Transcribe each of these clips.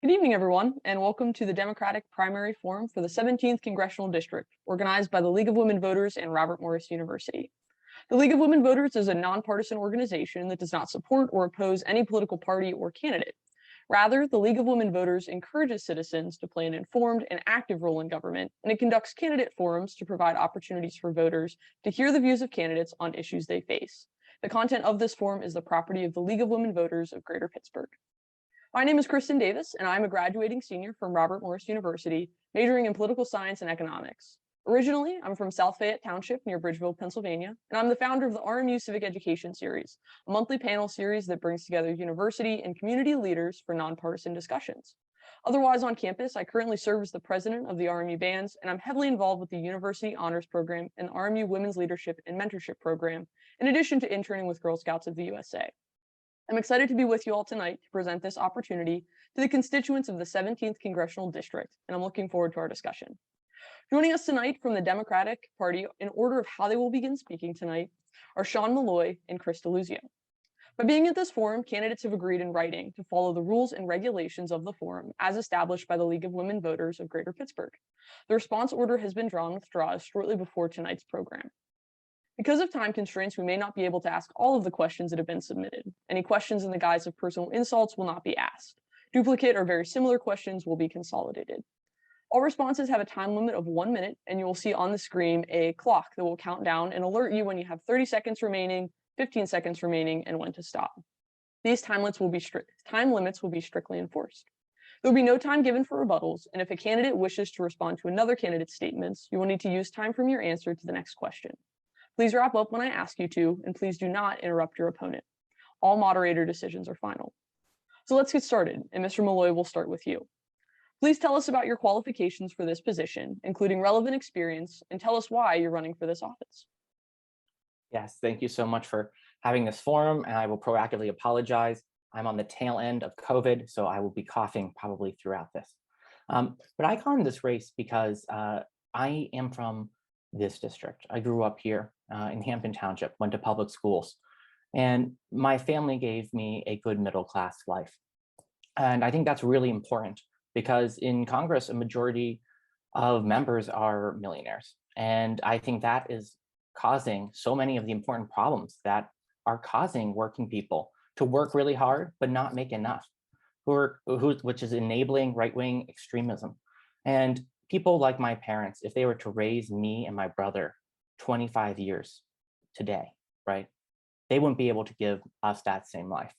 Good evening, everyone, and welcome to the Democratic Primary Forum for the 17th Congressional District, organized by the League of Women Voters and Robert Morris University. The League of Women Voters is a nonpartisan organization that does not support or oppose any political party or candidate. Rather, the League of Women Voters encourages citizens to play an informed and active role in government, and it conducts candidate forums to provide opportunities for voters to hear the views of candidates on issues they face. The content of this forum is the property of the League of Women Voters of Greater Pittsburgh. My name is Kristen Davis, and I'm a graduating senior from Robert Morris University, majoring in political science and economics. Originally, I'm from South Fayette Township near Bridgeville, Pennsylvania, and I'm the founder of the RMU Civic Education Series, a monthly panel series that brings together university and community leaders for nonpartisan discussions. Otherwise, on campus, I currently serve as the president of the RMU Bands, and I'm heavily involved with the University Honors Program and the RMU Women's Leadership and Mentorship Program, in addition to interning with Girl Scouts of the USA. I'm excited to be with you all tonight to present this opportunity to the constituents of the 17th Congressional District, and I'm looking forward to our discussion. Joining us tonight from the Democratic Party, in order of how they will begin speaking tonight, are Sean Malloy and Chris Deluzio. By being at this forum, candidates have agreed in writing to follow the rules and regulations of the forum as established by the League of Women Voters of Greater Pittsburgh. The response order has been drawn with draws shortly before tonight's program. Because of time constraints, we may not be able to ask all of the questions that have been submitted. Any questions in the guise of personal insults will not be asked. Duplicate or very similar questions will be consolidated. All responses have a time limit of 1 minute, and you will see on the screen a clock that will count down and alert you when you have 30 seconds remaining, 15 seconds remaining, and when to stop. These time limits will be strictly enforced. There will be no time given for rebuttals, and if a candidate wishes to respond to another candidate's statements, you will need to use time from your answer to the next question. Please wrap up when I ask you to, and please do not interrupt your opponent. All moderator decisions are final. So let's get started, and Mr. Malloy, will start with you. Please tell us about your qualifications for this position, including relevant experience, and tell us why you're running for this office. Yes, thank you so much for having this forum, and I will proactively apologize. I'm on the tail end of COVID, so I will be coughing probably throughout this. But I got in this race because I am from this district. I grew up here in Hampton Township, went to public schools, and my family gave me a good middle class life. And I think that's really important because in Congress, a majority of members are millionaires. And I think that is causing so many of the important problems that are causing working people to work really hard, but not make enough, which is enabling right-wing extremism. And people like my parents, if they were to raise me and my brother 25 years today, right, they wouldn't be able to give us that same life.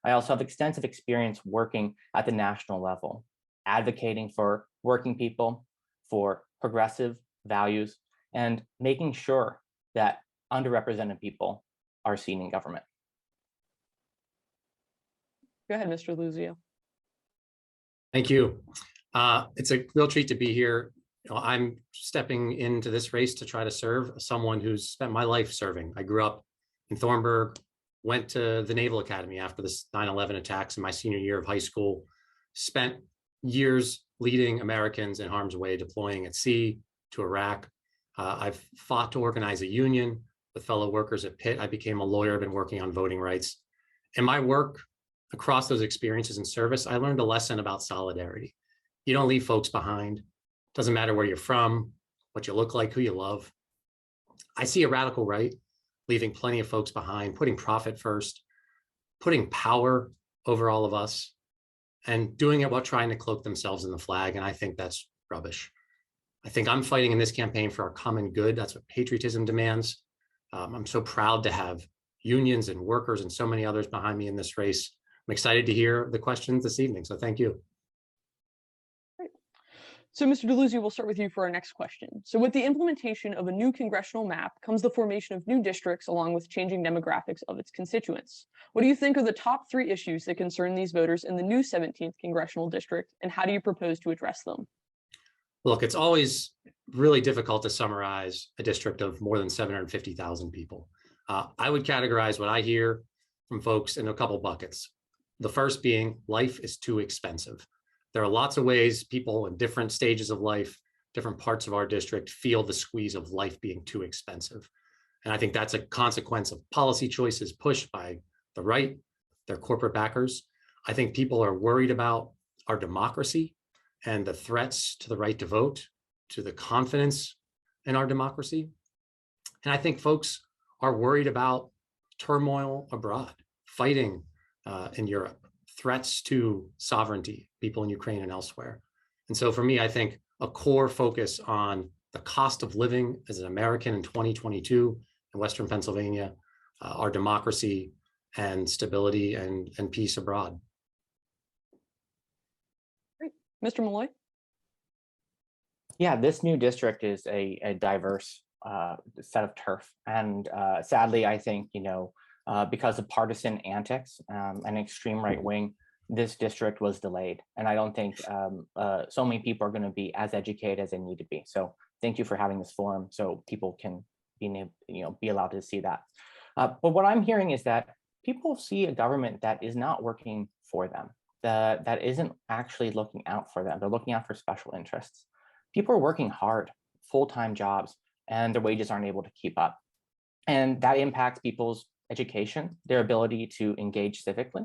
I also have extensive experience working at the national level, advocating for working people, for progressive values, and making sure that underrepresented people are seen in government. Go ahead, Mr. Deluzio. Thank you. It's a real treat to be here. I'm stepping into this race to try to serve someone who's spent my life serving. I grew up in Thornburg, went to the Naval Academy after the 9/11 attacks in my senior year of high school, spent years leading Americans in harm's way, deploying at sea to Iraq. I've fought to organize a union with fellow workers at Pitt. I became a lawyer, I've been working on voting rights. In my work across those experiences in service, I learned a lesson about solidarity. You don't leave folks behind. Doesn't matter where you're from, what you look like, who you love. I see a radical right leaving plenty of folks behind, putting profit first, putting power over all of us, and doing it while trying to cloak themselves in the flag. And I think that's rubbish. I think I'm fighting in this campaign for our common good. That's what patriotism demands. I'm so proud to have unions and workers and so many others behind me in this race. I'm excited to hear the questions this evening. So thank you. So, Mr. Deluzio, we'll start with you for our next question. So with the implementation of a new congressional map comes the formation of new districts along with changing demographics of its constituents. What do you think are the top 3 issues that concern these voters in the new 17th Congressional District, and how do you propose to address them? Look, it's always really difficult to summarize a district of more than 750,000 people. I would categorize what I hear from folks in a couple buckets. The first being life is too expensive. There are lots of ways people in different stages of life, different parts of our district feel the squeeze of life being too expensive. And I think that's a consequence of policy choices pushed by the right, their corporate backers. I think people are worried about our democracy and the threats to the right to vote, to the confidence in our democracy. And I think folks are worried about turmoil abroad, fighting in Europe, threats to sovereignty, people in Ukraine and elsewhere. And so for me, I think a core focus on the cost of living as an American in 2022 in Western Pennsylvania, our democracy and stability and peace abroad. Great. Mr. Malloy? Yeah, this new district is a diverse set of turf. And sadly, I think, because of partisan antics and extreme right wing, this district was delayed. And I don't think so many people are going to be as educated as they need to be. So thank you for having this forum so people can be allowed to see that. But what I'm hearing is that people see a government that is not working for them, that isn't actually looking out for them. They're looking out for special interests. People are working hard, full-time jobs, and their wages aren't able to keep up. And that impacts people's education, their ability to engage civically.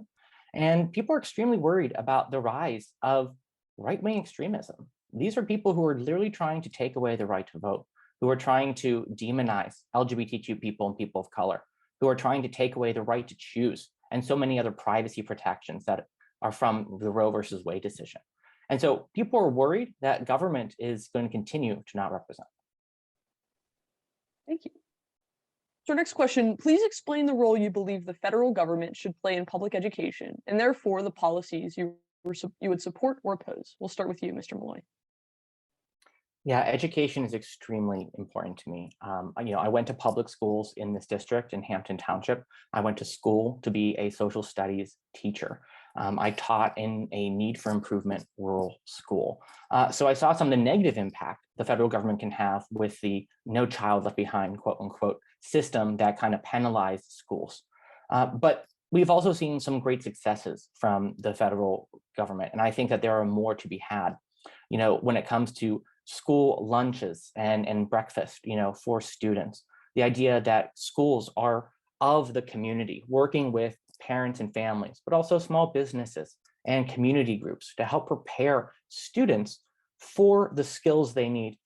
And people are extremely worried about the rise of right-wing extremism. These are people who are literally trying to take away the right to vote, who are trying to demonize LGBTQ people and people of color, who are trying to take away the right to choose, and so many other privacy protections that are from the Roe versus Wade decision. And so people are worried that government is going to continue to not represent. Thank you. So next question, please explain the role you believe the federal government should play in public education, and therefore the policies you would support or oppose. We'll start with you, Mr. Malloy. Yeah, education is extremely important to me. I went to public schools in this district in Hampton Township. I went to school to be a social studies teacher. I taught in a need for improvement rural school. So I saw some of the negative impact the federal government can have with the no child left behind, quote unquote, system that kind of penalized schools. But we've also seen some great successes from the federal government. And I think that there are more to be had, when it comes to school lunches and breakfast, for students. The idea that schools are of the community, working with parents and families, but also small businesses and community groups to help prepare students for the skills they need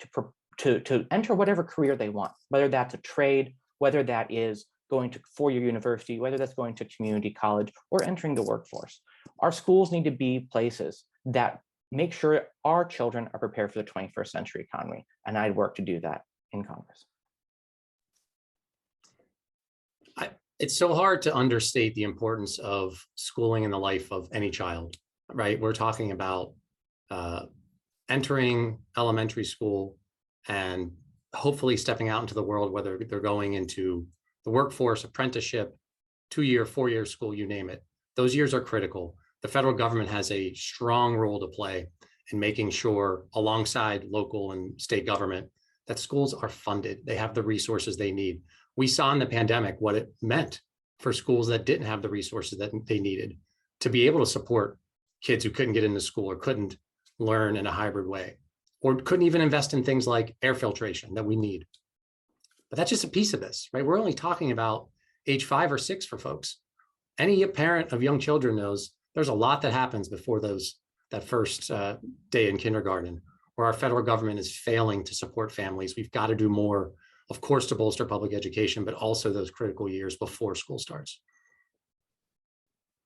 to enter whatever career they want, whether that's a trade, whether that is going to four-year university, whether that's going to community college or entering the workforce. Our schools need to be places that make sure our children are prepared for the 21st century economy. And I'd work to do that in Congress. It's so hard to understate the importance of schooling in the life of any child, right? We're talking about entering elementary school and hopefully stepping out into the world, whether they're going into the workforce, apprenticeship, 2-year, 4-year school, you name it. Those years are critical. The federal government has a strong role to play in making sure, alongside local and state government, that schools are funded. They have the resources they need. We saw in the pandemic what it meant for schools that didn't have the resources that they needed to be able to support kids who couldn't get into school or couldn't learn in a hybrid way, or couldn't even invest in things like air filtration that we need. But that's just a piece of this, right? We're only talking about age 5 or 6 for folks. Any parent of young children knows there's a lot that happens before that first day in kindergarten, where our federal government is failing to support families. We've got to do more, of course, to bolster public education, but also those critical years before school starts.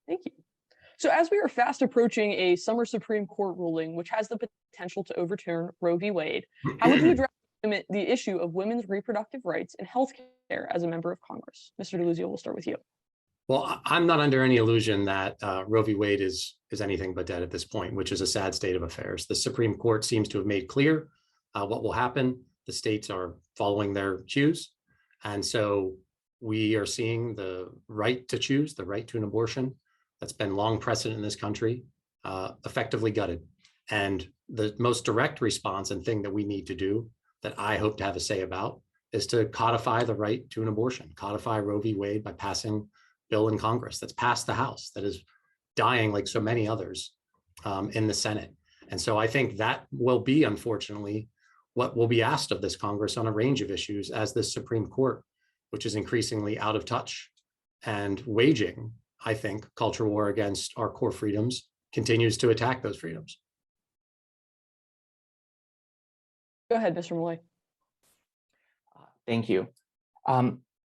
Thank you. So as we are fast approaching a summer Supreme Court ruling, which has the potential to overturn Roe v. Wade, how would you address the issue of women's reproductive rights and healthcare as a member of Congress? Mr. Deluzio, we'll start with you. Well, I'm not under any illusion that Roe v. Wade is anything but dead at this point, which is a sad state of affairs. The Supreme Court seems to have made clear what will happen. The states are following their cues. And so we are seeing the right to choose, the right to an abortion that's been long precedent in this country, effectively gutted. And the most direct response and thing that we need to do, that I hope to have a say about, is to codify the right to an abortion, codify Roe v. Wade by passing bill in Congress that's passed the House, that is dying like so many others in the Senate. And so I think that will be, unfortunately, what will be asked of this Congress on a range of issues as this Supreme Court, which is increasingly out of touch and waging, I think, culture war against our core freedoms continues to attack those freedoms. Go ahead, Mr. Malloy. Thank you.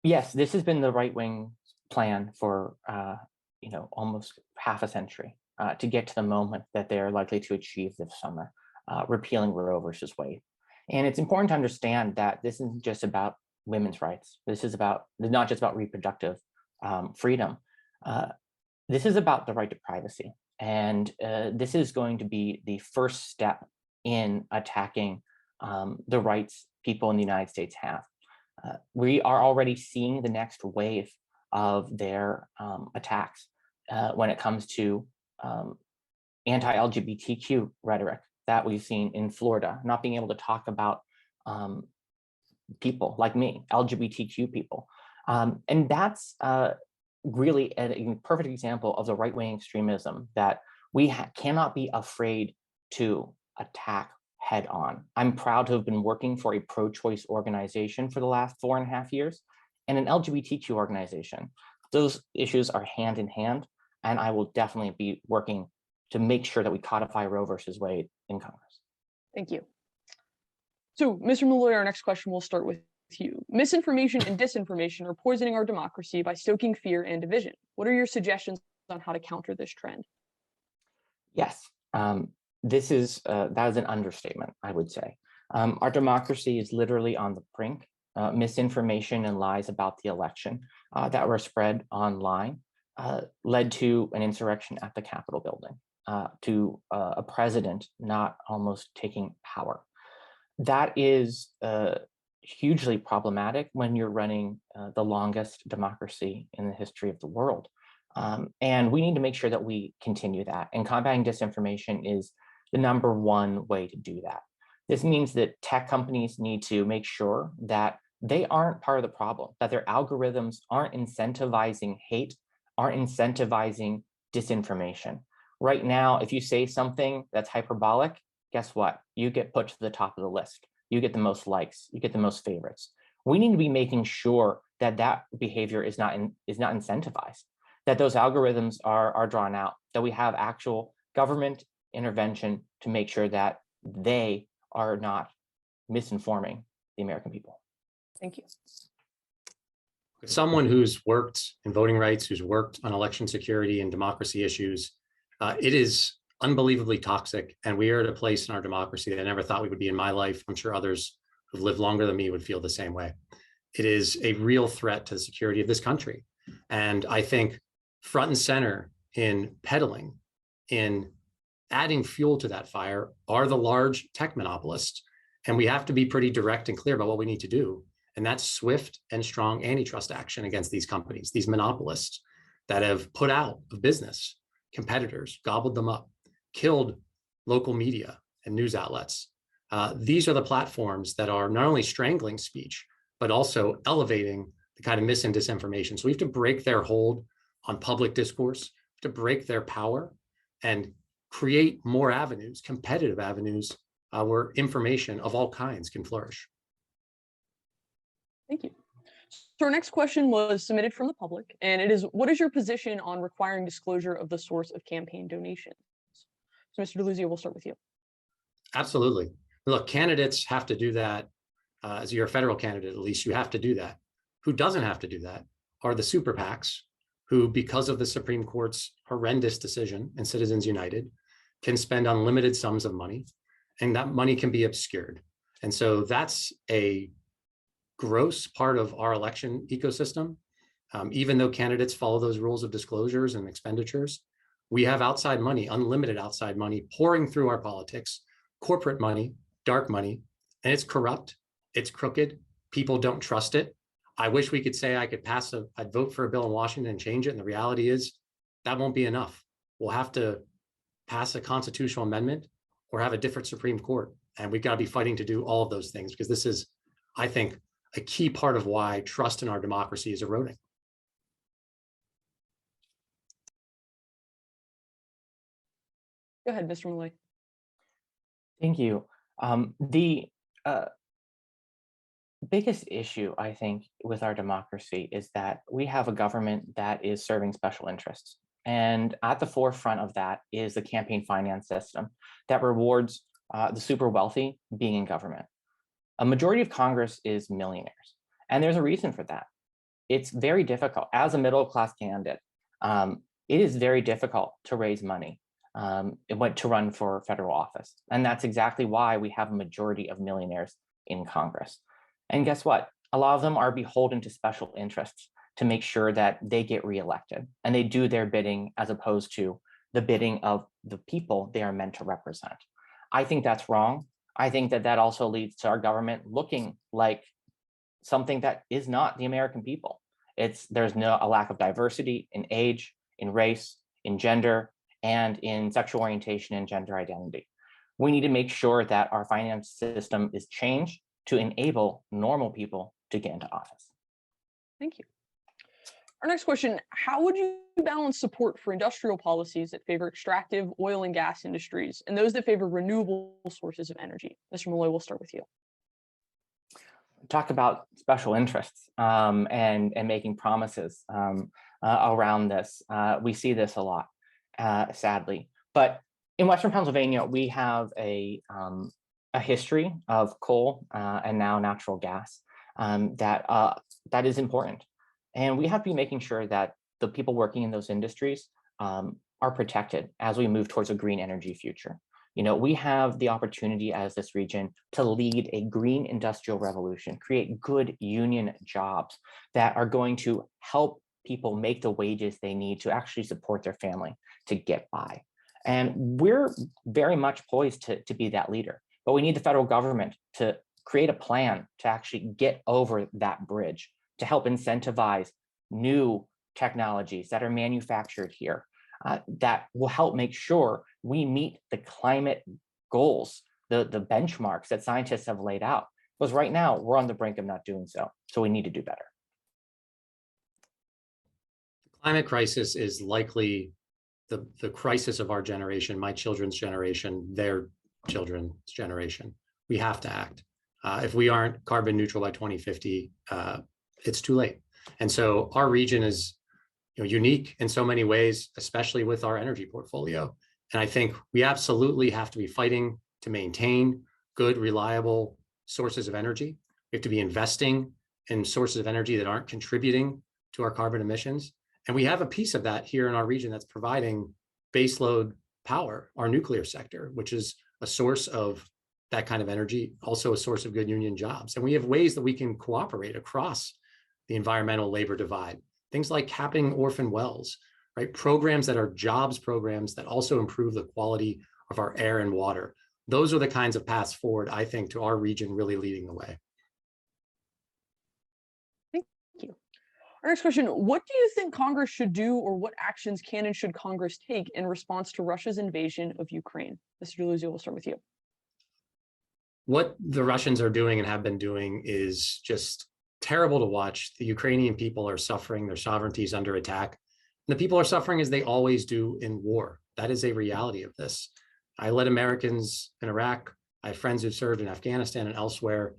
Yes, this has been the right-wing plan for almost half a century to get to the moment that they are likely to achieve this summer, repealing Roe versus Wade. And it's important to understand that this isn't just about women's rights. This is not just about reproductive freedom. This is about the right to privacy. And this is going to be the first step in attacking the rights people in the United States have. We are already seeing the next wave of their attacks when it comes to anti-LGBTQ rhetoric that we've seen in Florida, not being able to talk about people like me, LGBTQ people. And that's really a perfect example of the right-wing extremism that we cannot be afraid to attack head on. I'm proud to have been working for a pro-choice organization for the last 4.5 years and an LGBTQ organization. Those issues are hand in hand, and I will definitely be working to make sure that we codify Roe versus Wade in Congress. Thank you. So, Mr. Malloy, our next question will start with you. Misinformation and disinformation are poisoning our democracy by stoking fear and division. What are your suggestions on how to counter this trend? Yes, that is an understatement, I would say. Our democracy is literally on the brink. Misinformation and lies about the election that were spread online led to an insurrection at the Capitol building, to a president not almost taking power. That is hugely problematic when you're running the longest democracy in the history of the world. And we need to make sure that we continue that. And combating disinformation is the #1 way to do that. This means that tech companies need to make sure that they aren't part of the problem, that their algorithms aren't incentivizing hate, aren't incentivizing disinformation. Right now, if you say something that's hyperbolic, guess what? You get put to the top of the list. You get the most likes, you get the most favorites. We need to be making sure that that behavior is not incentivized, that those algorithms are drawn out, that we have actual government intervention to make sure that they are not misinforming the American people. Thank you. Someone who's worked in voting rights, who's worked on election security and democracy issues, it is unbelievably toxic. And we are at a place in our democracy that I never thought we would be in my life. I'm sure others who've lived longer than me would feel the same way. It is a real threat to the security of this country. And I think front and center in peddling, in adding fuel to that fire, are the large tech monopolists. And we have to be pretty direct and clear about what we need to do. And that's swift and strong antitrust action against these companies, these monopolists that have put out of business competitors, gobbled them up, killed local media and news outlets. These are the platforms that are not only strangling speech, but also elevating the kind of mis and disinformation. So we have to break their hold on public discourse, to break their power and create more avenues, competitive avenues, where information of all kinds can flourish. Thank you. So our next question was submitted from the public, and it is, what is your position on requiring disclosure of the source of campaign donations? So Mr. Deluzio, we'll start with you. Absolutely. Look, candidates have to do that. As you're a federal candidate, at least you have to do that. Who doesn't have to do that are the super PACs, who, because of the Supreme Court's horrendous decision in Citizens United, can spend unlimited sums of money, and that money can be obscured. And so that's a gross part of our election ecosystem. Even though candidates follow those rules of disclosures and expenditures, we have outside money, unlimited outside money pouring through our politics, corporate money, dark money, and it's corrupt, it's crooked, people don't trust it. I wish we could say I'd vote for a bill in Washington and change it, and the reality is that won't be enough. We'll have to pass a constitutional amendment or have a different Supreme Court, and we've got to be fighting to do all of those things, because this is, I think, a key part of why trust in our democracy is eroding. Go ahead, Mr. Malloy. Thank you. The biggest issue, I think, with our democracy is that we have a government that is serving special interests. And at the forefront of that is the campaign finance system that rewards the super wealthy being in government. A majority of Congress is millionaires, and there's a reason for that. It's very difficult as a middle class candidate. It is very difficult to raise money to run for federal office. And that's exactly why we have a majority of millionaires in Congress. And guess what? A lot of them are beholden to special interests to make sure that they get reelected and they do their bidding as opposed to the bidding of the people they are meant to represent. I think that's wrong. I think that that also leads to our government looking like something that is not the American people. There's a lack of diversity in age, in race, in gender, and in sexual orientation and gender identity. We need to make sure that our finance system is changed to enable normal people to get into office. Thank you. Our next question, how would you balance support for industrial policies that favor extractive oil and gas industries and those that favor renewable sources of energy? Mr. Malloy, we'll start with you. Talk about special interests and making promises around this. We see this a lot, sadly. But in Western Pennsylvania, we have a history of coal and now natural gas that is important. And we have to be making sure that the people working in those industries are protected as we move towards a green energy future. You know, we have the opportunity as this region to lead a green industrial revolution, create good union jobs that are going to help people make the wages they need to actually support their family to get by. And we're very much poised to be that leader, but we need the federal government to create a plan to actually get over that bridge, to help incentivize new technologies that are manufactured here that will help make sure we meet the climate goals, the benchmarks that scientists have laid out. Because right now we're on the brink of not doing so. So we need to do better. The climate crisis is likely the crisis of our generation, my children's generation, their children's generation. We have to act. If we aren't carbon neutral by 2050, it's too late. And so our region is unique in so many ways, especially with our energy portfolio. And I think we absolutely have to be fighting to maintain good, reliable sources of energy. We have to be investing in sources of energy that aren't contributing to our carbon emissions. And we have a piece of that here in our region that's providing baseload power, our nuclear sector, which is a source of that kind of energy, also a source of good union jobs. And we have ways that we can cooperate across the environmental labor divide. Things like capping orphan wells, right? Programs that are jobs programs that also improve the quality of our air and water. Those are the kinds of paths forward, I think, to our region really leading the way. Thank you. Our next question, what do you think Congress should do, or what actions can and should Congress take in response to Russia's invasion of Ukraine? Mr. Deluzio, we'll start with you. What the Russians are doing and have been doing is just terrible to watch. The Ukrainian people are suffering, their sovereignty is under attack. And the people are suffering as they always do in war. That is a reality of this. I led Americans in Iraq. I have friends who've served in Afghanistan and elsewhere.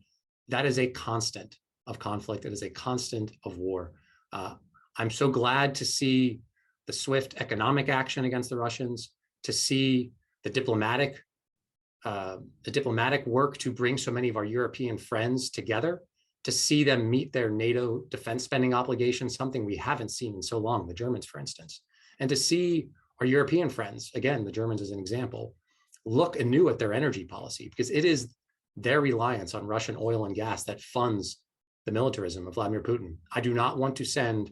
That is a constant of conflict. It is a constant of war. I'm so glad to see the swift economic action against the Russians, to see the diplomatic work to bring so many of our European friends together, to see them meet their NATO defense spending obligations, something we haven't seen in so long, the Germans, for instance, and to see our European friends, again, the Germans as an example, look anew at their energy policy, because it is their reliance on Russian oil and gas that funds the militarism of Vladimir Putin. I do not want to send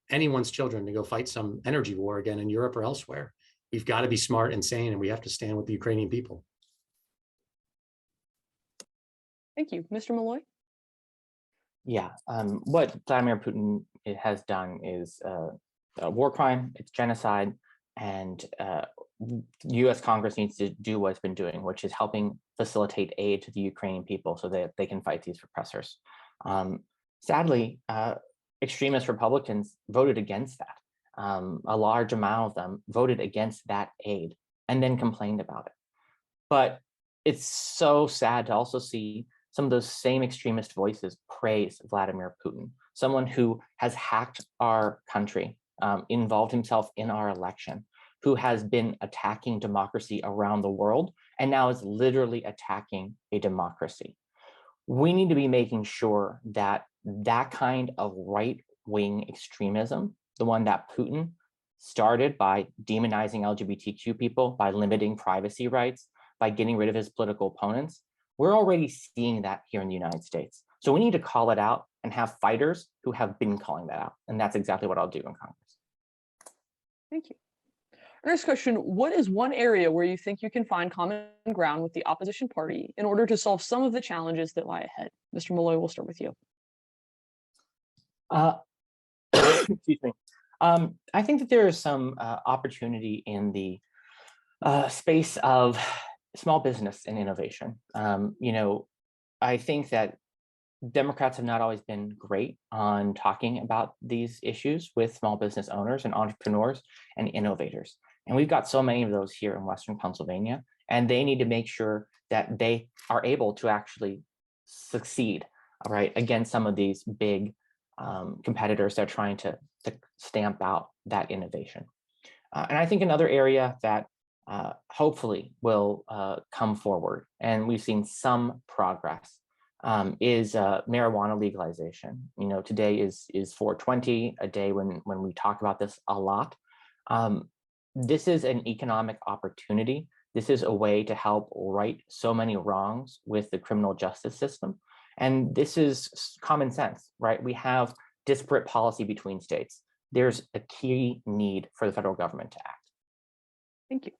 anyone's children to go fight some energy war again in Europe or elsewhere. We've got to be smart and sane, and we have to stand with the Ukrainian people. Thank you. Mr. Malloy? Yeah, what Vladimir Putin has done is a war crime, it's genocide, and US Congress needs to do what it's been doing, which is helping facilitate aid to the Ukrainian people so that they can fight these oppressors. Sadly, extremist Republicans voted against that. A large amount of them voted against that aid and then complained about it. But it's so sad to also see some of those same extremist voices praise Vladimir Putin, someone who has hacked our country involved himself in our election, who has been attacking democracy around the world and now is literally attacking a democracy. We need to be making sure that that kind of right-wing extremism, the one that Putin started by demonizing LGBTQ people, by limiting privacy rights, by getting rid of his political opponents, we're already seeing that here in the United States. So we need to call it out and have fighters who have been calling that out. And that's exactly what I'll do in Congress. Thank you. Our next question, what is one area where you think you can find common ground with the opposition party in order to solve some of the challenges that lie ahead? Mr. Malloy, we'll start with you. Excuse me. I think that there is some opportunity in the space of small business and innovation. I think that Democrats have not always been great on talking about these issues with small business owners and entrepreneurs and innovators. And we've got so many of those here in Western Pennsylvania, and they need to make sure that they are able to actually succeed, right, against some of these big competitors that are trying to stamp out that innovation. And I think another area that hopefully will come forward, and we've seen some progress, is marijuana legalization. Today is 4/20, a day when we talk about this a lot. This is an economic opportunity. This is a way to help right so many wrongs with the criminal justice system. And this is common sense, right? We have disparate policy between states. There's a key need for the federal government to act. Thank you.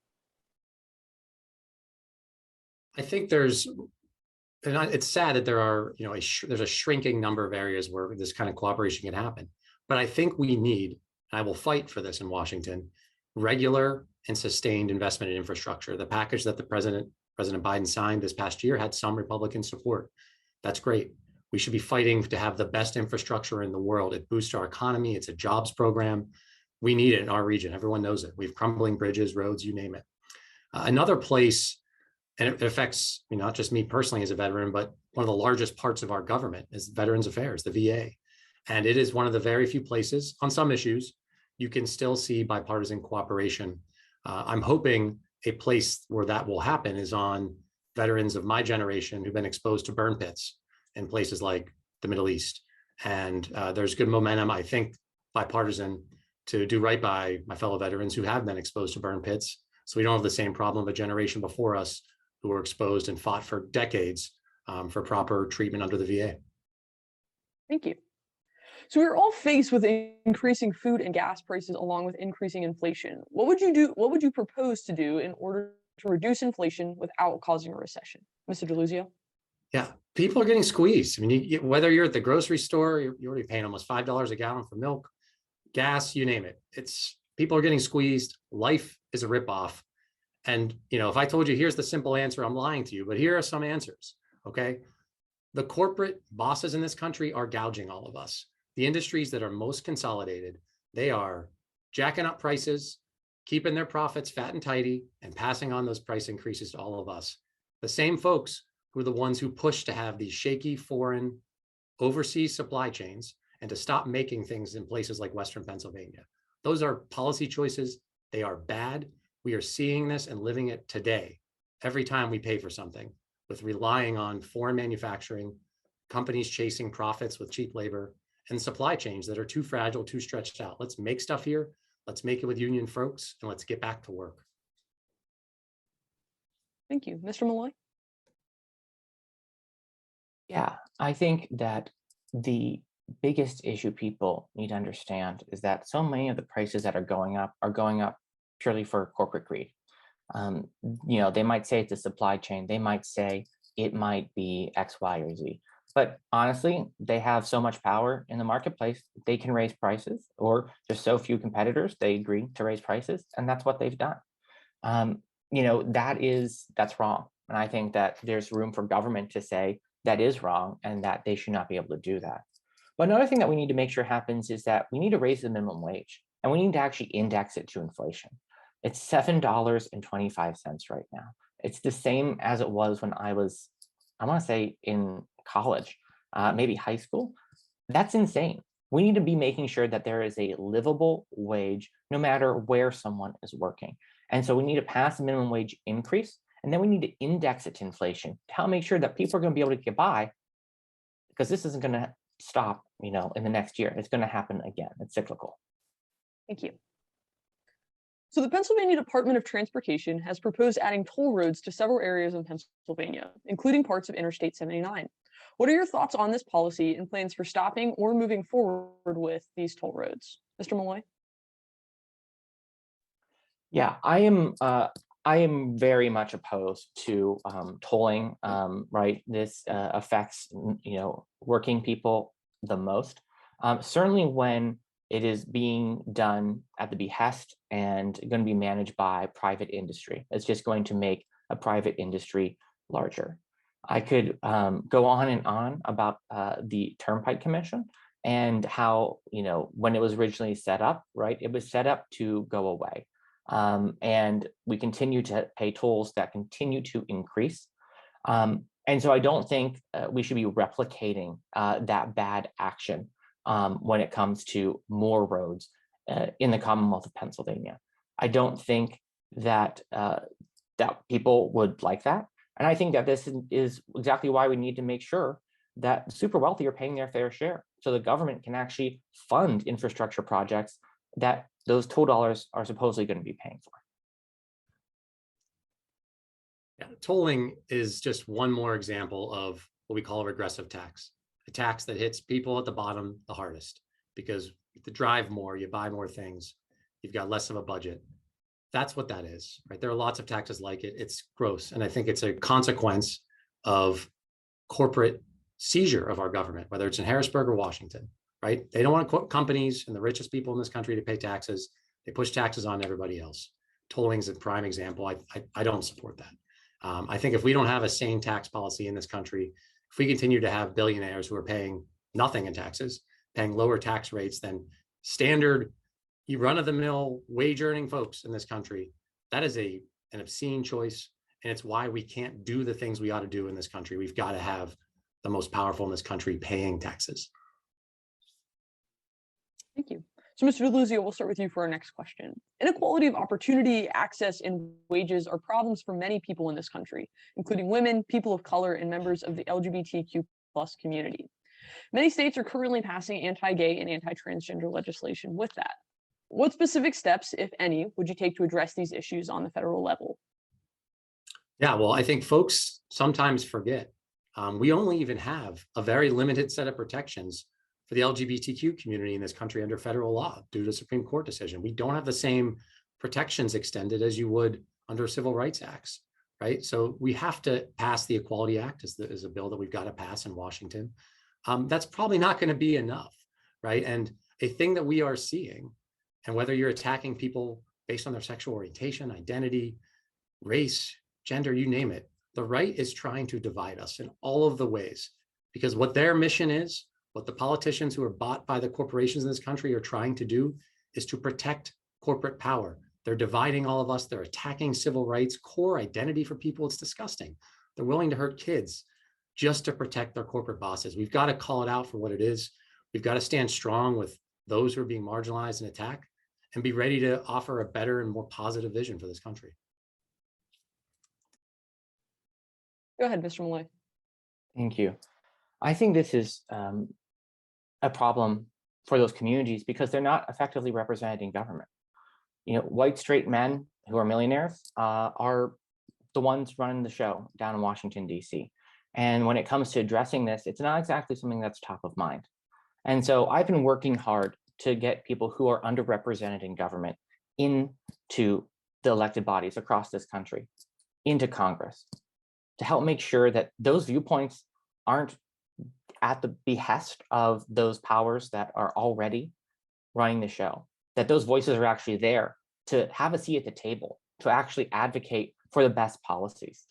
I think it's sad that there are, there's a shrinking number of areas where this kind of cooperation can happen. But I think we need, and I will fight for this in Washington, regular and sustained investment in infrastructure. The package that President Biden signed this past year had some Republican support. That's great. We should be fighting to have the best infrastructure in the world. It boosts our economy. It's a jobs program. We need it in our region. Everyone knows it. We have crumbling bridges, roads, you name it. Another place, and it affects not just me personally as a veteran, but one of the largest parts of our government is Veterans Affairs, the VA. And it is one of the very few places on some issues you can still see bipartisan cooperation. I'm hoping a place where that will happen is on veterans of my generation who've been exposed to burn pits in places like the Middle East. And there's good momentum, I think, bipartisan to do right by my fellow veterans who have been exposed to burn pits. So we don't have the same problem of a generation before us who were exposed and fought for decades for proper treatment under the VA. Thank you. So we're all faced with increasing food and gas prices along with increasing inflation. What would you do? What would you propose to do in order to reduce inflation without causing a recession? Mr. Deluzio? Yeah, people are getting squeezed. I mean, whether you're at the grocery store, you're already paying almost $5 a gallon for milk, gas, you name it. People are getting squeezed. Life is a ripoff. And, if I told you, here's the simple answer, I'm lying to you, but here are some answers, okay? The corporate bosses in this country are gouging all of us. The industries that are most consolidated, they are jacking up prices, keeping their profits fat and tidy, and passing on those price increases to all of us. The same folks who are the ones who push to have these shaky foreign overseas supply chains and to stop making things in places like Western Pennsylvania. Those are policy choices. They are bad. We are seeing this and living it today. Every time we pay for something with relying on foreign manufacturing, companies chasing profits with cheap labor, and supply chains that are too fragile, too stretched out. Let's make stuff here. Let's make it with union folks, and let's get back to work. Thank you. Mr. Malloy? Yeah, I think that the biggest issue people need to understand is that so many of the prices that are going up purely for corporate greed. They might say it's a supply chain. They might say it might be X, Y, or Z. But honestly, they have so much power in the marketplace, they can raise prices, or there's so few competitors, they agree to raise prices, and that's what they've done. That's wrong. And I think that there's room for government to say that is wrong and that they should not be able to do that. But another thing that we need to make sure happens is that we need to raise the minimum wage, and we need to actually index it to inflation. It's $7.25 right now. It's the same as it was when I was, I want to say, in college, maybe high school. That's insane. We need to be making sure that there is a livable wage no matter where someone is working. And so we need to pass a minimum wage increase, and then we need to index it to inflation to help make sure that people are going to be able to get by, because this isn't going to stop, in the next year. It's going to happen again. It's cyclical. Thank you. So the Pennsylvania Department of Transportation has proposed adding toll roads to several areas in Pennsylvania, including parts of Interstate 79. What are your thoughts on this policy and plans for stopping or moving forward with these toll roads? Mr. Malloy? Yeah, I am very much opposed to tolling. Right, this affects working people the most. Certainly when it is being done at the behest and going to be managed by private industry. It's just going to make a private industry larger. I could go on and on about the Turnpike Commission and how, when it was originally set up, right, it was set up to go away. And we continue to pay tolls that continue to increase. And so I don't think we should be replicating that bad action when it comes to more roads in the Commonwealth of Pennsylvania. I don't think that that people would like that. And I think that this is exactly why we need to make sure that the super wealthy are paying their fair share, so the government can actually fund infrastructure projects that those toll dollars are supposedly going to be paying for. Yeah, tolling is just one more example of what we call a regressive tax, a tax that hits people at the bottom the hardest, because to drive more, you buy more things, you've got less of a budget. That's what that is, right? There are lots of taxes like it. It's gross. And I think it's a consequence of corporate seizure of our government, whether it's in Harrisburg or Washington, right? They don't want companies and the richest people in this country to pay taxes. They push taxes on everybody else. Tolling is a prime example. I don't support that. I think if we don't have a sane tax policy in this country, if we continue to have billionaires who are paying nothing in taxes, paying lower tax rates than standard run-of-the-mill wage-earning folks in this country, that is an obscene choice, and it's why we can't do the things we ought to do in this country. We've got to have the most powerful in this country paying taxes. Thank you. So, Mr. Deluzio, we'll start with you for our next question. Inequality of opportunity, access, and wages are problems for many people in this country, including women, people of color, and members of the LGBTQ+ community. Many states are currently passing anti-gay and anti-transgender legislation with that. What specific steps, if any, would you take to address these issues on the federal level? Yeah, well, I think folks sometimes forget we only even have a very limited set of protections for the LGBTQ community in this country under federal law due to a Supreme Court decision. We don't have the same protections extended as you would under civil rights acts, right? So we have to pass the Equality Act as a bill that we've got to pass in Washington. That's probably not going to be enough, right? And a thing that we are seeing, and whether you're attacking people based on their sexual orientation, identity, race, gender, you name it, the right is trying to divide us in all of the ways, because what their mission is, what the politicians who are bought by the corporations in this country are trying to do is to protect corporate power. They're dividing all of us. They're attacking civil rights, core identity for people. It's disgusting. They're willing to hurt kids just to protect their corporate bosses. We've got to call it out for what it is. We've got to stand strong with those who are being marginalized and attacked, and be ready to offer a better and more positive vision for this country. Go ahead, Mr. Malloy. Thank you. I think this is a problem for those communities because they're not effectively represented in government. White straight men who are millionaires are the ones running the show down in Washington, D.C. And when it comes to addressing this, it's not exactly something that's top of mind. And so I've been working hard to get people who are underrepresented in government into the elected bodies across this country, into Congress, to help make sure that those viewpoints aren't at the behest of those powers that are already running the show, that those voices are actually there to have a seat at the table, to actually advocate for the best policies.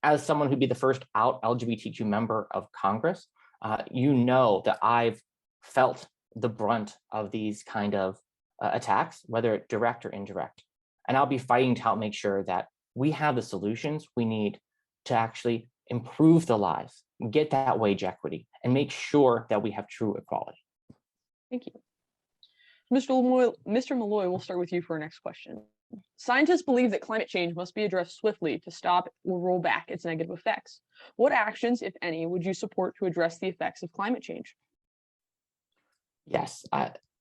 As someone who'd be the first out LGBTQ member of Congress, that I've felt the brunt of these kind of attacks, whether direct or indirect. And I'll be fighting to help make sure that we have the solutions we need to actually improve the lives, get that wage equity, and make sure that we have true equality. Thank you. Mr. Malloy, we'll start with you for our next question. Scientists believe that climate change must be addressed swiftly to stop or roll back its negative effects. What actions, if any, would you support to address the effects of climate change? Yes,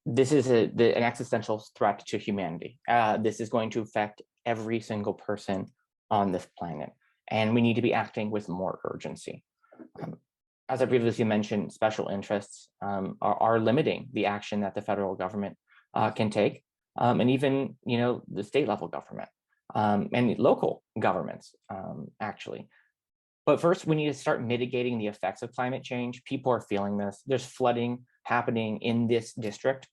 this is an existential threat to humanity. This is going to affect every single person on this planet, and we need to be acting with more urgency. As I previously mentioned, special interests are limiting the action that the federal government can take, and even the state level government and local governments actually. But first, we need to start mitigating the effects of climate change. People are feeling this. There's flooding happening in this district.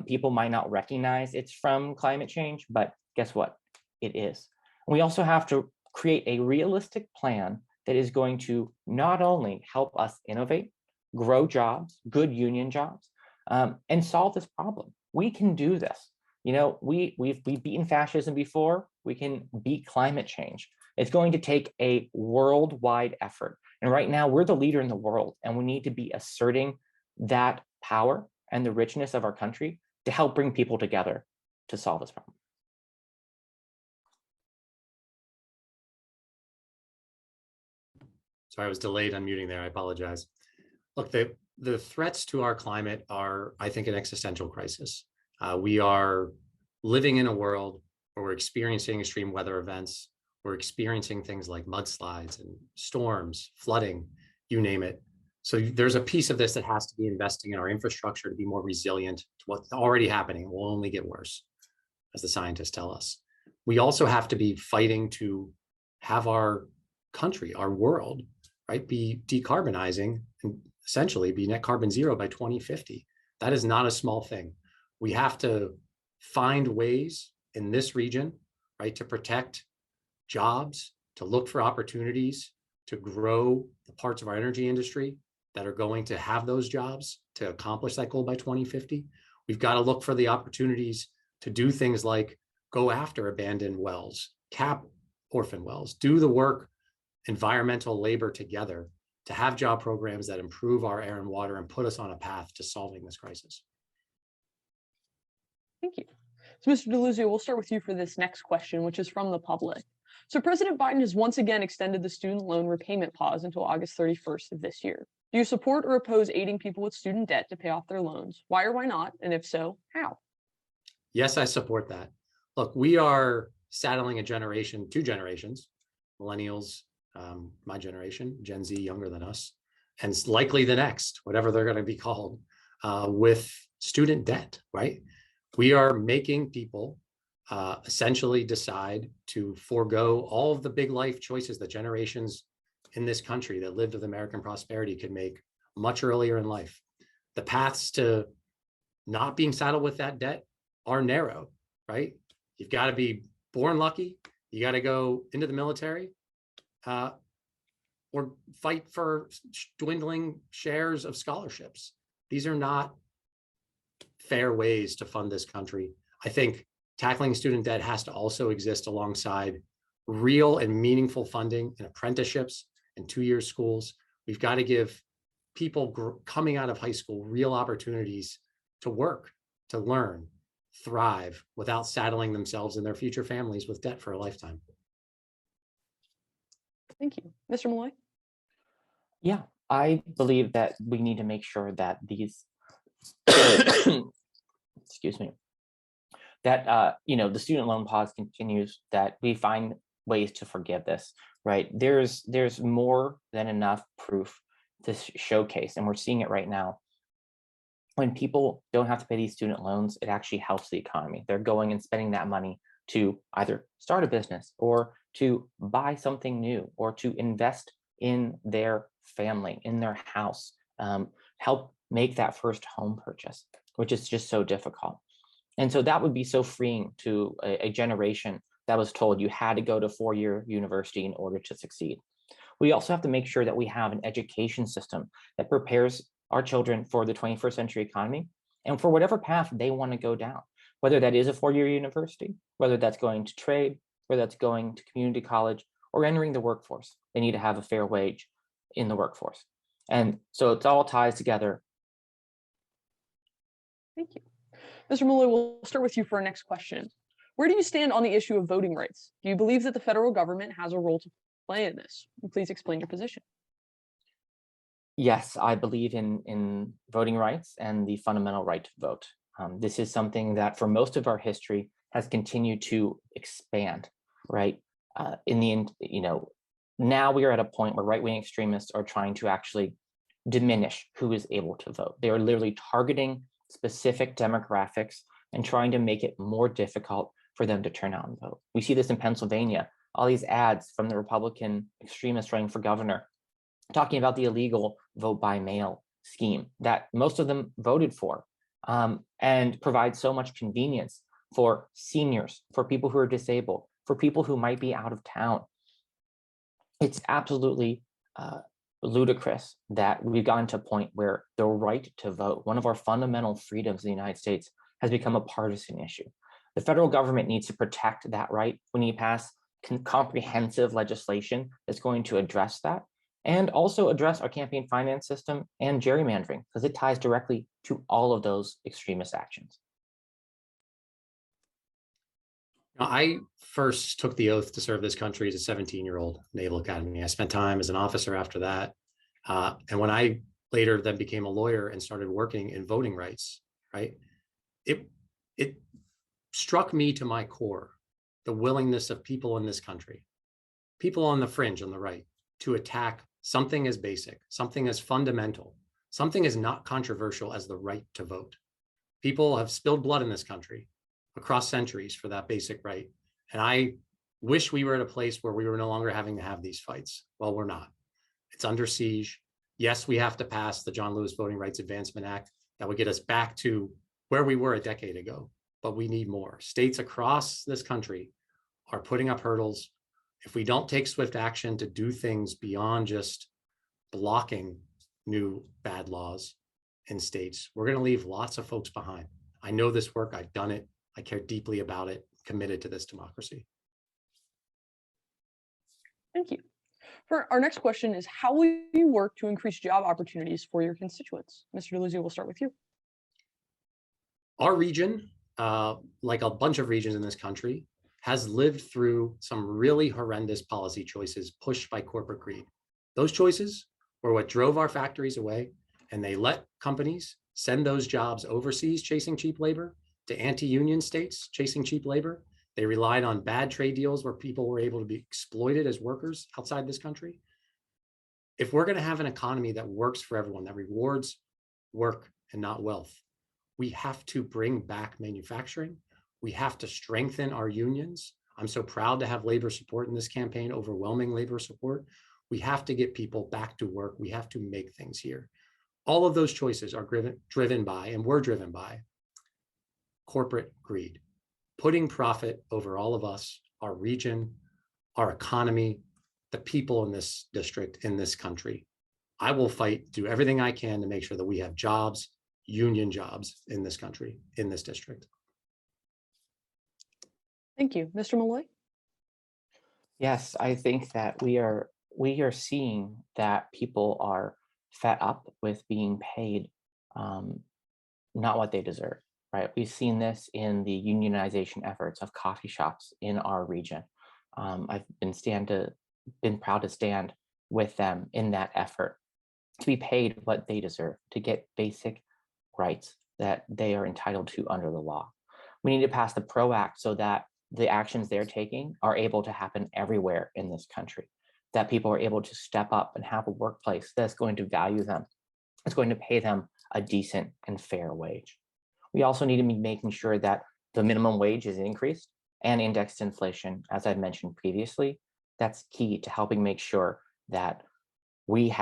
People might not recognize it's from climate change, but guess what? It is. We also have to create a realistic plan that is going to not only help us innovate, grow jobs, good union jobs, and solve this problem. We can do this. We've beaten fascism before. We can beat climate change. It's going to take a worldwide effort. And right now we're the leader in the world, and we need to be asserting that power and the richness of our country to help bring people together to solve this problem. Sorry, I was delayed unmuting there. I apologize. Look, the threats to our climate are, I think, an existential crisis. We are living in a world where we're experiencing extreme weather events. We're experiencing things like mudslides and storms, flooding, you name it. So there's a piece of this that has to be investing in our infrastructure to be more resilient to what's already happening. It will only get worse, as the scientists tell us. We also have to be fighting to have our country, our world, right, be decarbonizing and essentially be net carbon zero by 2050. That is not a small thing. We have to find ways in this region, right, to protect jobs, to look for opportunities, to grow the parts of our energy industry that are going to have those jobs to accomplish that goal by 2050. We've got to look for the opportunities to do things like go after abandoned wells, cap orphan wells, do the work, environmental labor together to have job programs that improve our air and water and put us on a path to solving this crisis. Thank you. So Mr. Deluzio, we'll start with you for this next question, which is from the public. So President Biden has once again extended the student loan repayment pause until August 31st of this year. Do you support or oppose aiding people with student debt to pay off their loans? Why or why not? And if so, how? Yes, I support that. Look, we are saddling a generation, two generations, millennials, my generation, Gen Z, younger than us, and likely the next, whatever they're going to be called, with student debt, right? We are making people essentially decide to forego all of the big life choices that generations in this country that lived with American prosperity could make much earlier in life. The paths to not being saddled with that debt are narrow, right? You've got to be born lucky. You got to go into the military or fight for dwindling shares of scholarships. These are not fair ways to fund this country. I think tackling student debt has to also exist alongside real and meaningful funding in apprenticeships and two-year schools. We've got to give people coming out of high school real opportunities to work, to learn, thrive without saddling themselves and their future families with debt for a lifetime. Thank you. Mr. Malloy? Yeah, I believe that we need to make sure that these, excuse me, that the student loan pause continues, that we find ways to forgive this, right? There's more than enough proof to showcase, and we're seeing it right now. When people don't have to pay these student loans, it actually helps the economy. They're going and spending that money to either start a business or to buy something new or to invest in their family, in their house, help make that first home purchase, which is just so difficult. And so that would be so freeing to a generation that was told you had to go to four-year university in order to succeed. We also have to make sure that we have an education system that prepares our children for the 21st century economy and for whatever path they want to go down, whether that is a four-year university, whether that's going to trade, whether that's going to community college or entering the workforce. They need to have a fair wage in the workforce. And so it all ties together. Thank you. Mr. Malloy, we'll start with you for our next question. Where do you stand on the issue of voting rights? Do you believe that the federal government has a role to play in this? And please explain your position. Yes, I believe in voting rights and the fundamental right to vote. This is something that for most of our history has continued to expand, right? Now we are at a point where right-wing extremists are trying to actually diminish who is able to vote. They are literally targeting specific demographics and trying to make it more difficult for them to turn out and vote. We see this in Pennsylvania, all these ads from the Republican extremists running for governor, talking about the illegal vote by mail scheme that most of them voted for, and provide so much convenience for seniors, for people who are disabled, for people who might be out of town. It's absolutely ludicrous that we've gotten to a point where the right to vote, one of our fundamental freedoms in the United States, has become a partisan issue. The federal government needs to protect that right. We need to pass comprehensive legislation that's going to address that, and also address our campaign finance system and gerrymandering, because it ties directly to all of those extremist actions. I first took the oath to serve this country as a 17-year-old Naval Academy. I spent time as an officer after that. And when I later then became a lawyer and started working in voting rights, right, it struck me to my core, the willingness of people in this country, people on the fringe on the right, to attack something as basic, something as fundamental, something as not controversial as the right to vote. People have spilled blood in this country across centuries for that basic right. And I wish we were at a place where we were no longer having to have these fights. Well, we're not. It's under siege. Yes, we have to pass the John Lewis Voting Rights Advancement Act that would get us back to where we were a decade ago, but we need more. States across this country are putting up hurdles. If we don't take swift action to do things beyond just blocking new bad laws in states, we're going to leave lots of folks behind. I know this work. I've done it. I care deeply about it, committed to this democracy. Thank you. For our next question is, how will you work to increase job opportunities for your constituents? Mr. Deluzio, we'll start with you. Our region, like a bunch of regions in this country, has lived through some really horrendous policy choices pushed by corporate greed. Those choices were what drove our factories away, and they let companies send those jobs overseas chasing cheap labor to anti-union states chasing cheap labor. They relied on bad trade deals where people were able to be exploited as workers outside this country. If we're going to have an economy that works for everyone, that rewards work and not wealth, we have to bring back manufacturing. We have to strengthen our unions. I'm so proud to have labor support in this campaign, overwhelming labor support. We have to get people back to work. We have to make things here. All of those choices are driven by, and were driven by, corporate greed, putting profit over all of us, our region, our economy, the people in this district, in this country. I will fight, do everything I can to make sure that we have jobs, union jobs in this country, in this district. Thank you. Mr. Malloy? Yes, I think that we are seeing that people are fed up with being paid not what they deserve. Right, we've seen this in the unionization efforts of coffee shops in our region. I've been proud to stand with them in that effort to be paid what they deserve, to get basic rights that they are entitled to under the law. We need to pass the PRO Act so that the actions they're taking are able to happen everywhere in this country, that people are able to step up and have a workplace that's going to value them, it's going to pay them a decent and fair wage. We also need to be making sure that the minimum wage is increased and indexed to inflation, as I mentioned previously. That's key to helping make sure that we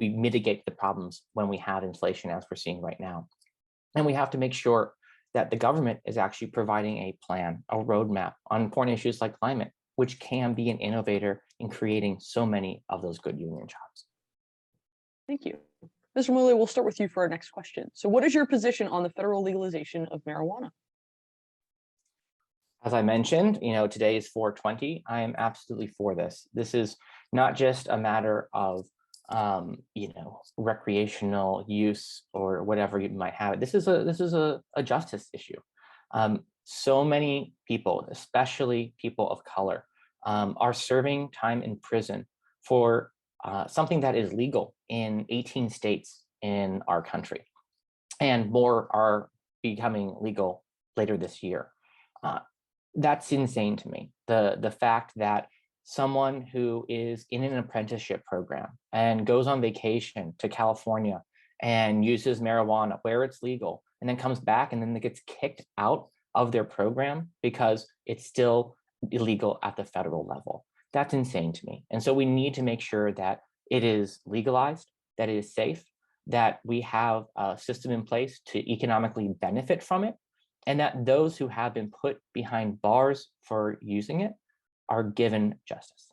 mitigate the problems when we have inflation, as we're seeing right now. And we have to make sure that the government is actually providing a plan, a roadmap on important issues like climate, which can be an innovator in creating so many of those good union jobs. Thank you. Mr. Malloy, we'll start with you for our next question. So what is your position on the federal legalization of marijuana? As I mentioned, today is 4/20. I am absolutely for this. This is not just a matter of recreational use or whatever you might have. This is a justice issue. So many people, especially people of color, are serving time in prison for something that is legal in 18 states in our country, and more are becoming legal later this year. That's insane to me. The fact that someone who is in an apprenticeship program and goes on vacation to California and uses marijuana where it's legal, and then comes back and then gets kicked out of their program because it's still illegal at the federal level. That's insane to me. And so we need to make sure that it is legalized, that it is safe, that we have a system in place to economically benefit from it, and that those who have been put behind bars for using it are given justice.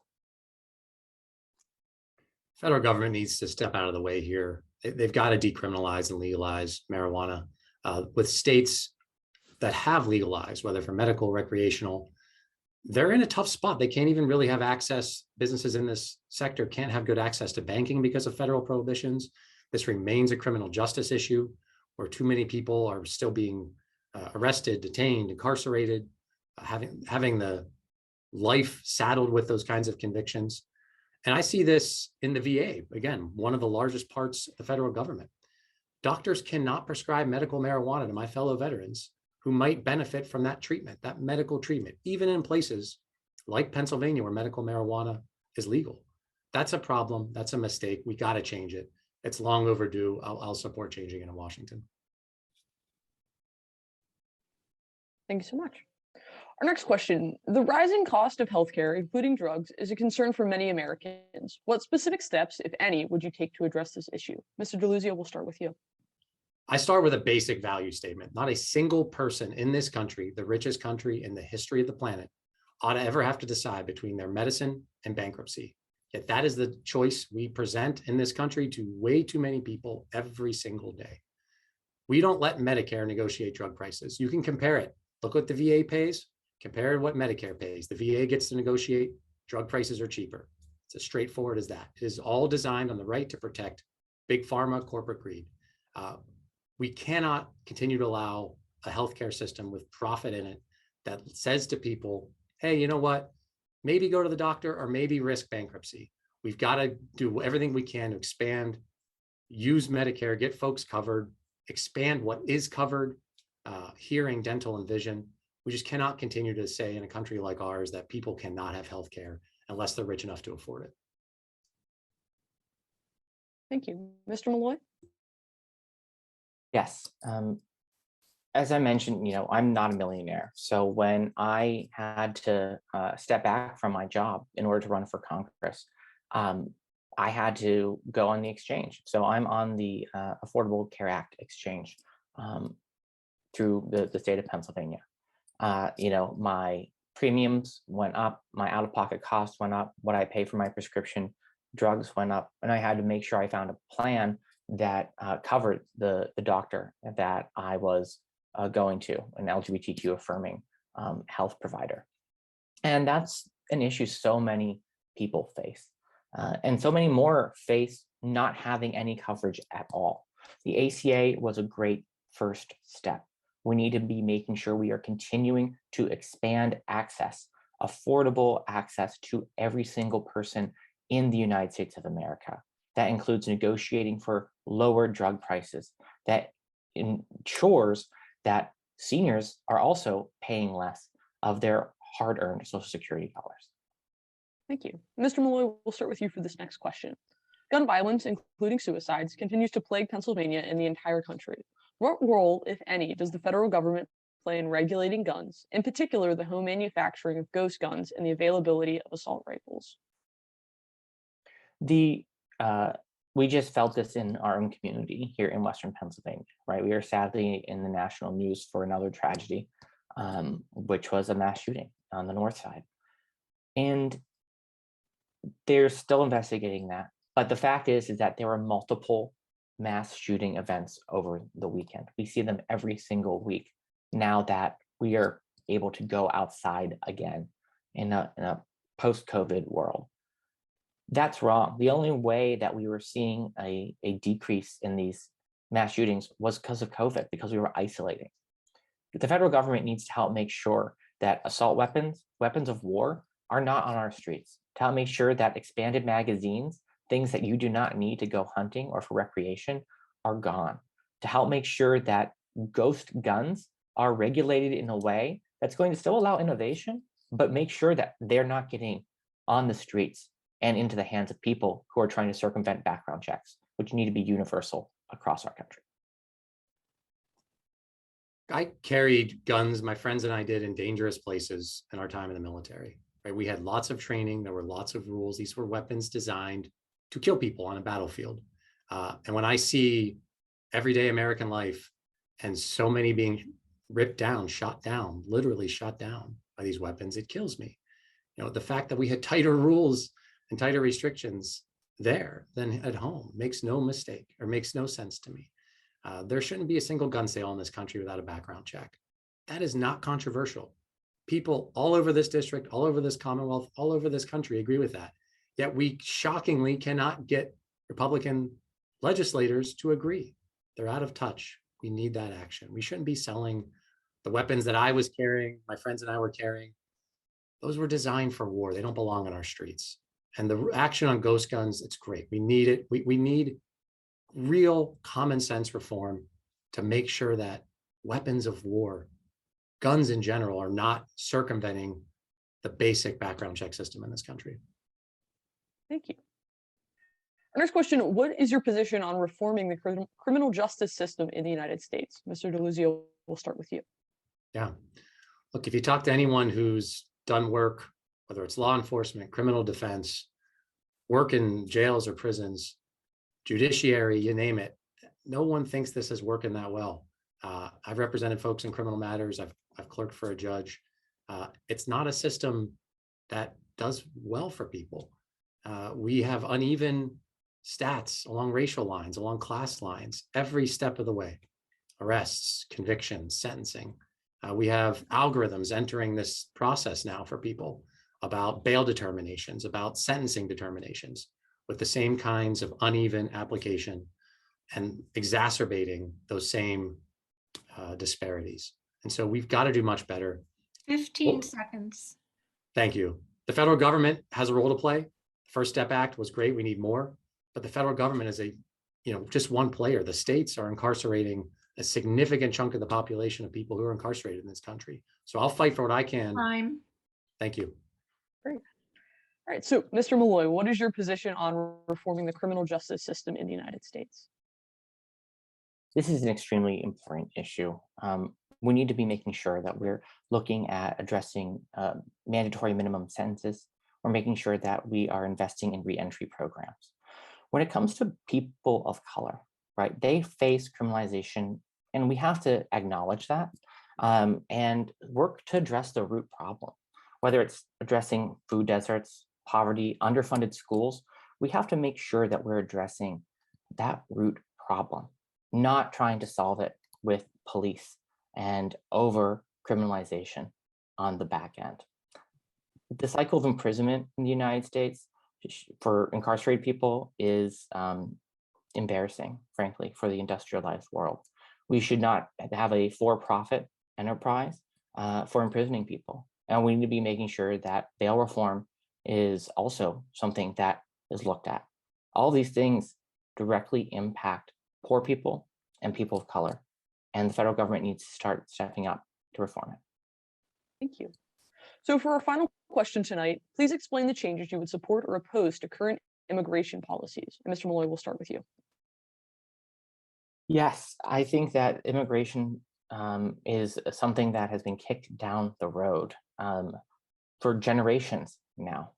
Federal government needs to step out of the way here. They've got to decriminalize and legalize marijuana. With states that have legalized, whether for medical, recreational, they're in a tough spot. They can't even really have access. Businesses in this sector can't have good access to banking because of federal prohibitions. This remains a criminal justice issue where too many people are still being arrested, detained, incarcerated, having the life saddled with those kinds of convictions. And I see this in the VA, again, one of the largest parts of the federal government. Doctors cannot prescribe medical marijuana to my fellow veterans who might benefit from that treatment, that medical treatment, even in places like Pennsylvania where medical marijuana is legal. That's a problem. That's a mistake. We got to change it. It's long overdue. I'll support changing it in Washington. Thank you so much. Our next question: the rising cost of healthcare, including drugs, is a concern for many Americans. What specific steps, if any, would you take to address this issue? Mr. Deluzio, we'll start with you. I start with a basic value statement. Not a single person in this country, the richest country in the history of the planet, ought to ever have to decide between their medicine and bankruptcy. Yet that is the choice we present in this country to way too many people every single day. We don't let Medicare negotiate drug prices. You can compare it. Look what the VA pays, compare what Medicare pays. The VA gets to negotiate, drug prices are cheaper. It's as straightforward as that. It is all designed on the right to protect big pharma, corporate greed. We cannot continue to allow a healthcare system with profit in it that says to people, hey, you know what? Maybe go to the doctor or maybe risk bankruptcy. We've got to do everything we can to expand, use Medicare, get folks covered, expand what is covered, hearing, dental, and vision. We just cannot continue to say in a country like ours that people cannot have healthcare unless they're rich enough to afford it. Thank you. Mr. Malloy? Yes. As I mentioned, I'm not a millionaire. So when I had to step back from my job in order to run for Congress, I had to go on the exchange. So I'm on the Affordable Care Act exchange through the state of Pennsylvania. My premiums went up, my out-of-pocket costs went up, what I pay for my prescription drugs went up, and I had to make sure I found a plan that covered the doctor that I was going to, an LGBTQ affirming health provider. And that's an issue so many people face. And so many more face not having any coverage at all. The ACA was a great first step. We need to be making sure we are continuing to expand access, affordable access to every single person in the United States of America. That includes negotiating for lower drug prices, that ensures that seniors are also paying less of their hard-earned Social Security dollars. Thank you. Mr. Malloy, we'll start with you for this next question. Gun violence, including suicides, continues to plague Pennsylvania and the entire country. What role, if any, does the federal government play in regulating guns, in particular the home manufacturing of ghost guns and the availability of assault rifles? We just felt this in our own community here in Western Pennsylvania, right? We are sadly in the national news for another tragedy, which was a mass shooting on the north side. And they're still investigating that. But the fact is that there were multiple mass shooting events over the weekend. We see them every single week now that we are able to go outside again in a post-COVID world. That's wrong. The only way that we were seeing a decrease in these mass shootings was because of COVID, because we were isolating. The federal government needs to help make sure that assault weapons, weapons of war, are not on our streets, to help make sure that expanded magazines, things that you do not need to go hunting or for recreation, are gone, to help make sure that ghost guns are regulated in a way that's going to still allow innovation, but make sure that they're not getting on the streets and into the hands of people who are trying to circumvent background checks, which need to be universal across our country. I carried guns, my friends and I did, in dangerous places in our time in the military. Right? We had lots of training. There were lots of rules. These were weapons designed to kill people on a battlefield. And when I see everyday American life and so many being ripped down, shot down, literally shot down by these weapons, it kills me. You know, the fact that we had tighter rules and tighter restrictions there than at home makes no mistake or makes no sense to me. There shouldn't be a single gun sale in this country without a background check. That is not controversial. People all over this district, all over this Commonwealth, all over this country agree with that. Yet we shockingly cannot get Republican legislators to agree. They're out of touch. We need that action. We shouldn't be selling the weapons that I was carrying, my friends and I were carrying. Those were designed for war. They don't belong on our streets. And the action on ghost guns, it's great. We need it. We need real common sense reform to make sure that weapons of war, guns in general, are not circumventing the basic background check system in this country. Thank you. Our next question, what is your position on reforming the criminal justice system in the United States? Mr. Deluzio, we'll start with you. Yeah. Look, if you talk to anyone who's done work, whether it's law enforcement, criminal defense, work in jails or prisons, judiciary, you name it, no one thinks this is working that well. I've represented folks in criminal matters. I've clerked for a judge. It's not a system that does well for people. We have uneven stats along racial lines, along class lines, every step of the way. Arrests, convictions, sentencing. We have algorithms entering this process now for people about bail determinations, about sentencing determinations, with the same kinds of uneven application and exacerbating those same disparities. And so we've got to do much better. 15 seconds. Thank you. The federal government has a role to play. The First Step Act was great. We need more. But the federal government is just one player. The states are incarcerating a significant chunk of the population of people who are incarcerated in this country. So I'll fight for what I can. Time. Thank you. Great. All right, so Mr. Malloy, what is your position on reforming the criminal justice system in the United States? This is an extremely important issue. We need to be making sure that we're looking at addressing mandatory minimum sentences. We're making sure that we are investing in reentry programs. When it comes to people of color, right, they face criminalization, and we have to acknowledge that and work to address the root problem. Whether it's addressing food deserts, poverty, underfunded schools, we have to make sure that we're addressing that root problem, not trying to solve it with police and over criminalization on the back end. The cycle of imprisonment in the United States for incarcerated people is embarrassing, frankly, for the industrialized world. We should not have a for-profit enterprise for imprisoning people. And we need to be making sure that bail reform is also something that is looked at. All these things directly impact poor people and people of color. And the federal government needs to start stepping up to reform it. Thank you. So for our final question tonight, please explain the changes you would support or oppose to current immigration policies. And Mr. Malloy, we'll start with you. Yes, I think that immigration is something that has been kicked down the road for generations now.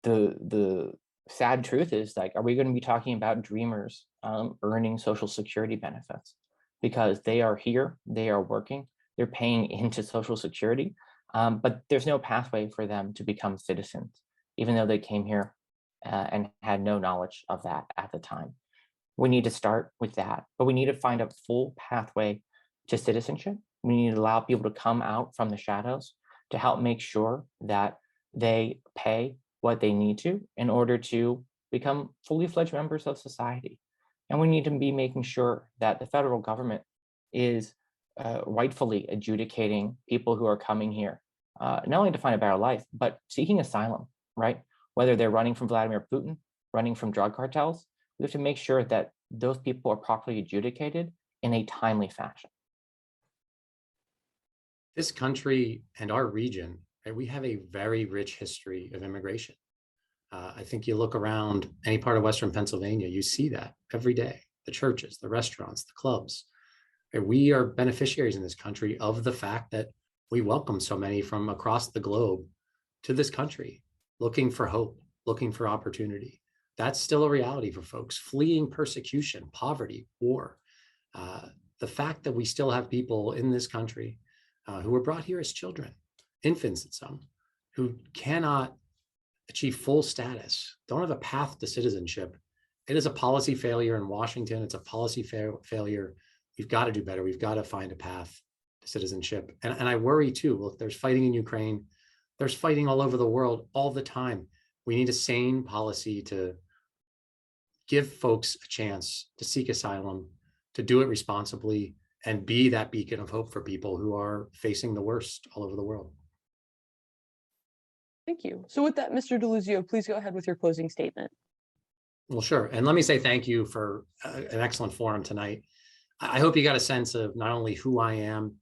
The sad truth is, like, are we going to be talking about dreamers earning Social Security benefits? Because they are here, they are working, they're paying into Social Security, but there's no pathway for them to become citizens, even though they came here and had no knowledge of that at the time. We need to start with that, but we need to find a full pathway to citizenship. We need to allow people to come out from the shadows to help make sure that they pay what they need to in order to become fully fledged members of society. And we need to be making sure that the federal government is rightfully adjudicating people who are coming here, not only to find a better life, but seeking asylum, right? Whether they're running from Vladimir Putin, running from drug cartels, we have to make sure that those people are properly adjudicated in a timely fashion. This country and our region, right, we have a very rich history of immigration. I think you look around any part of Western Pennsylvania, you see that every day. The churches, the restaurants, the clubs. Right? We are beneficiaries in this country of the fact that we welcome so many from across the globe to this country, looking for hope, looking for opportunity. That's still a reality for folks fleeing persecution, poverty, war. The fact that we still have people in this country who were brought here as children, infants at some, who cannot achieve full status, don't have a path to citizenship. It is a policy failure in Washington. It's a policy failure. We've got to do better. We've got to find a path to citizenship. And I worry too, look, there's fighting in Ukraine. There's fighting all over the world all the time. We need a sane policy to give folks a chance to seek asylum, to do it responsibly, and be that beacon of hope for people who are facing the worst all over the world. Thank you. So with that, Mr. Deluzio, please go ahead with your closing statement. Well, sure. And let me say thank you for an excellent forum tonight. I hope you got a sense of not only who I am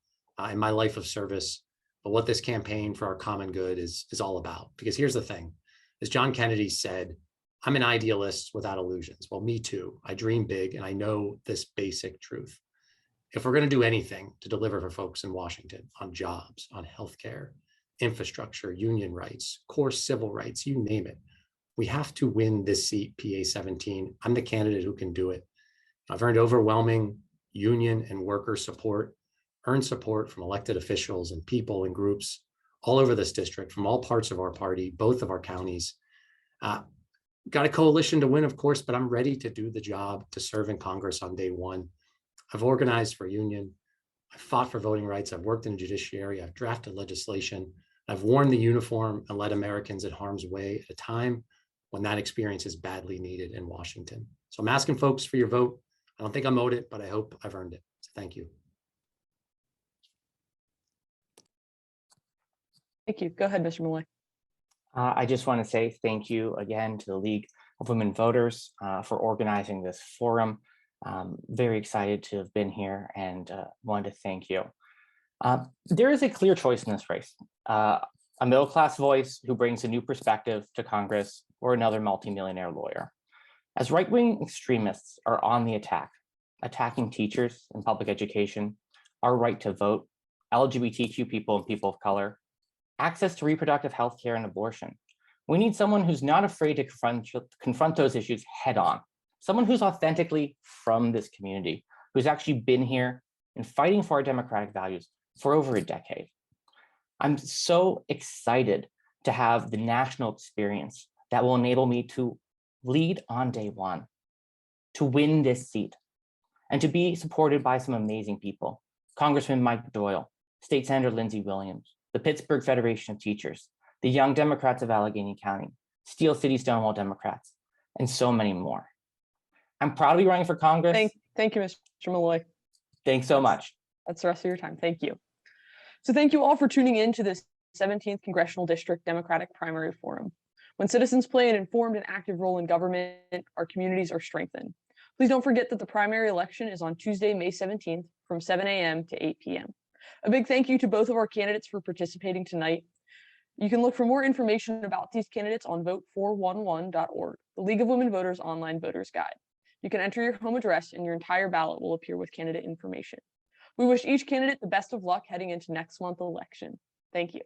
in my life of service, but what this campaign for our common good is all about. Because here's the thing, as John Kennedy said, I'm an idealist without illusions. Well, me too. I dream big and I know this basic truth. If we're going to do anything to deliver for folks in Washington on jobs, on healthcare, infrastructure, union rights, core civil rights, you name it, we have to win this seat, PA 17. I'm the candidate who can do it. I've earned overwhelming union and worker support, earned support from elected officials and people and groups all over this district, from all parts of our party, both of our counties. Got a coalition to win, of course, but I'm ready to do the job, to serve in Congress on day one. I've organized for union. I've fought for voting rights. I've worked in the judiciary. I've drafted legislation. I've worn the uniform and led Americans in harm's way at a time when that experience is badly needed in Washington. So I'm asking folks for your vote. I don't think I'm owed it, but I hope I've earned it. So thank you. Thank you. Go ahead, Mr. Malloy. I just want to say thank you again to the League of Women Voters for organizing this forum. Very excited to have been here and wanted to thank you. There is a clear choice in this race. A middle-class voice who brings a new perspective to Congress, or another multimillionaire lawyer. As right-wing extremists are on the attack, attacking teachers in public education, our right to vote, LGBTQ people and people of color, access to reproductive health care and abortion, we need someone who's not afraid to confront those issues head on. Someone who's authentically from this community, who's actually been here and fighting for our democratic values for over a decade. I'm so excited to have the national experience that will enable me to lead on day one, to win this seat, and to be supported by some amazing people. Congressman Mike Doyle, State Senator Lindsey Williams, the Pittsburgh Federation of Teachers, the Young Democrats of Allegheny County, Steel City Stonewall Democrats, and so many more. I'm proud to be running for Congress. Thank you, Mr. Malloy. Thanks so much. That's the rest of your time. Thank you. So thank you all for tuning in to this 17th Congressional District Democratic Primary Forum. When citizens play an informed and active role in government, our communities are strengthened. Please don't forget that the primary election is on Tuesday, May 17th from 7 a.m. to 8 p.m. A big thank you to both of our candidates for participating tonight. You can look for more information about these candidates on vote411.org, the League of Women Voters online voters guide. You can enter your home address and your entire ballot will appear with candidate information. We wish each candidate the best of luck heading into next month's election. Thank you.